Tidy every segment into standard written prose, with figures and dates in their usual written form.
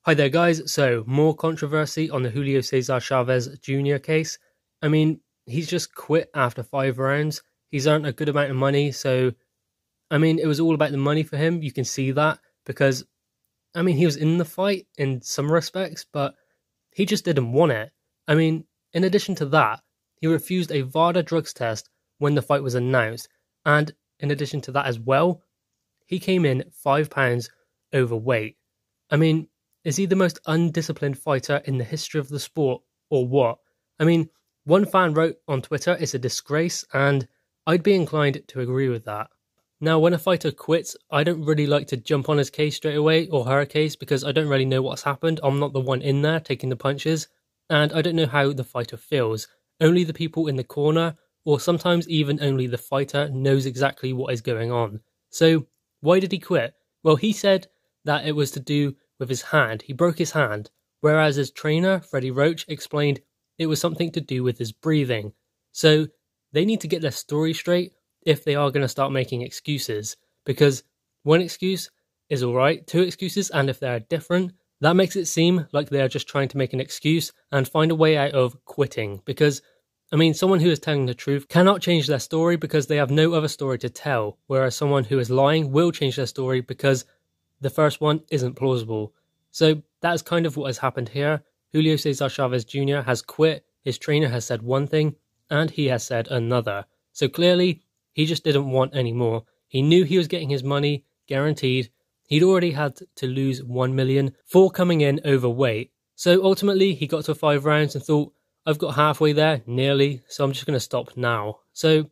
Hi there guys, so more controversy on the Julio César Chávez Jr. case. I mean, he's just quit after 5 rounds. He's earned a good amount of money, so I mean, it was all about the money for him. You can see that because, I mean, he was in the fight in some respects, but he just didn't want it. I mean, in addition to that, he refused a VADA drugs test when the fight was announced, and in addition to that as well, he came in 5 pounds overweight. I mean, is he the most undisciplined fighter in the history of the sport, or what? I mean, one fan wrote on Twitter, it's a disgrace, and I'd be inclined to agree with that. Now, when a fighter quits, I don't really like to jump on his case straight away, or her case, because I don't really know what's happened. I'm not the one in there taking the punches, and I don't know how the fighter feels. Only the people in the corner, or sometimes even only the fighter, knows exactly what is going on. So, why did he quit? Well, he said that it was to do with his hand. He broke his hand, whereas his trainer, Freddie Roach, explained it was something to do with his breathing. So, they need to get their story straight if they are going to start making excuses, because one excuse is alright, 2 excuses, and if they're different, that makes it seem like they are just trying to make an excuse and find a way out of quitting, because, I mean, someone who is telling the truth cannot change their story because they have no other story to tell, whereas someone who is lying will change their story because the first one isn't plausible. So that is kind of what has happened here. Julio César Chávez Jr. has quit, his trainer has said one thing, and he has said another. So clearly, he just didn't want any more. He knew he was getting his money, guaranteed. He'd already had to lose 1 million for coming in overweight. So ultimately, he got to 5 rounds and thought, I've got halfway there, nearly, so I'm just going to stop now. So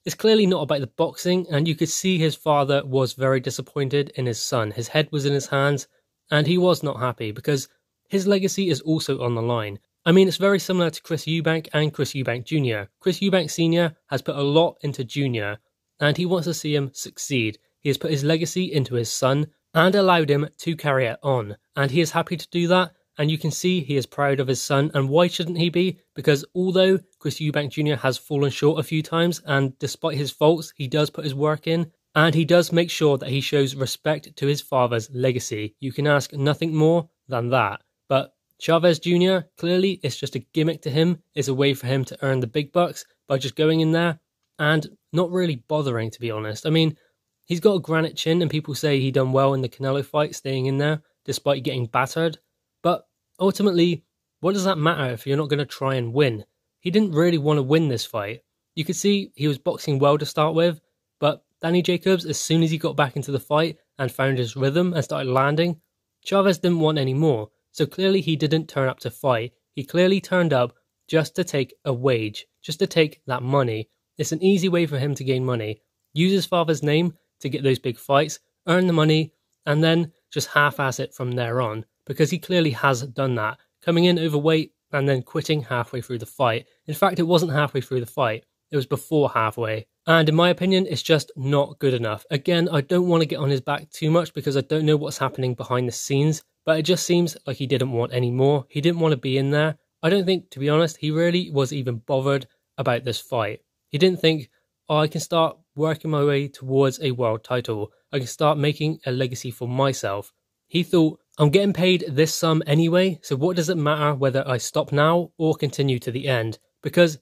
it's clearly not about the boxing, and you could see his father was very disappointed in his son. His head was in his hands, and he was not happy because his legacy is also on the line. I mean, it's very similar to Chris Eubank and Chris Eubank Jr. Chris Eubank Sr. has put a lot into Jr., and he wants to see him succeed. He has put his legacy into his son and allowed him to carry it on, and he is happy to do that, and you can see he is proud of his son. And why shouldn't he be? Because although Chris Eubank Jr. has fallen short a few times, and despite his faults, he does put his work in, and he does make sure that he shows respect to his father's legacy. You can ask nothing more than that. But Chávez Jr., clearly it's just a gimmick to him. It's a way for him to earn the big bucks by just going in there and not really bothering, to be honest. I mean, he's got a granite chin and people say he done well in the Canelo fight, staying in there despite getting battered. But ultimately, what does that matter if you're not going to try and win? He didn't really want to win this fight. You could see he was boxing well to start with, but Danny Jacobs, as soon as he got back into the fight and found his rhythm and started landing, Chávez didn't want any more. So clearly he didn't turn up to fight. He clearly turned up just to take a wage, just to take that money. It's an easy way for him to gain money. Use his father's name to get those big fights, earn the money, and then just half-ass it from there on. Because he clearly has done that, coming in overweight and then quitting halfway through the fight. In fact, it wasn't halfway through the fight. It was before halfway. And in my opinion, it's just not good enough. Again, I don't want to get on his back too much because I don't know what's happening behind the scenes. But it just seems like he didn't want any more. He didn't want to be in there. I don't think, to be honest, he really was even bothered about this fight. He didn't think, oh, I can start working my way towards a world title. I can start making a legacy for myself. He thought, I'm getting paid this sum anyway, so what does it matter whether I stop now or continue to the end? Because,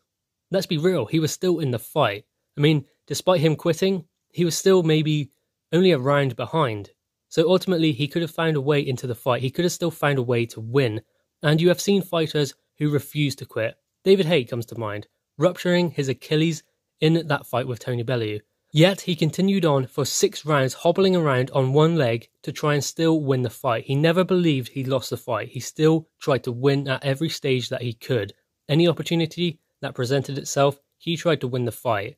let's be real, he was still in the fight. I mean, despite him quitting, he was still maybe only a round behind. So ultimately, he could have found a way into the fight. He could have still found a way to win. And you have seen fighters who refuse to quit. David Haye comes to mind, rupturing his Achilles in that fight with Tony Bellew. Yet he continued on for 6 rounds, hobbling around on one leg to try and still win the fight. He never believed he lost the fight. He still tried to win at every stage that he could. Any opportunity that presented itself, he tried to win the fight.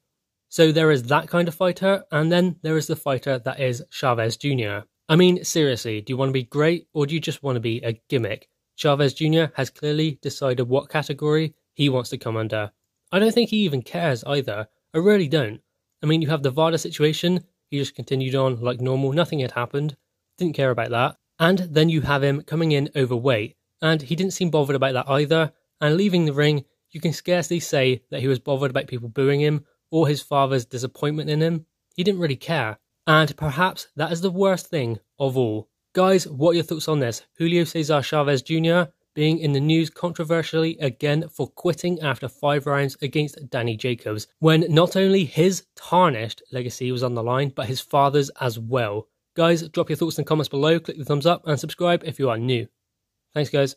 So there is that kind of fighter, and then there is the fighter that is Chávez Jr. I mean, seriously, do you want to be great or do you just want to be a gimmick? Chávez Jr. has clearly decided what category he wants to come under. I don't think he even cares either. I really don't. I mean, you have the VADA situation. He just continued on like normal. Nothing had happened. Didn't care about that. And then you have him coming in overweight. And he didn't seem bothered about that either. And leaving the ring, you can scarcely say that he was bothered about people booing him or his father's disappointment in him. He didn't really care. And perhaps that is the worst thing of all. Guys, what are your thoughts on this? Julio César Chávez Jr. being in the news controversially again for quitting after 5 rounds against Danny Jacobs, when not only his tarnished legacy was on the line, but his father's as well. Guys, drop your thoughts in the comments below, click the thumbs up and subscribe if you are new. Thanks guys.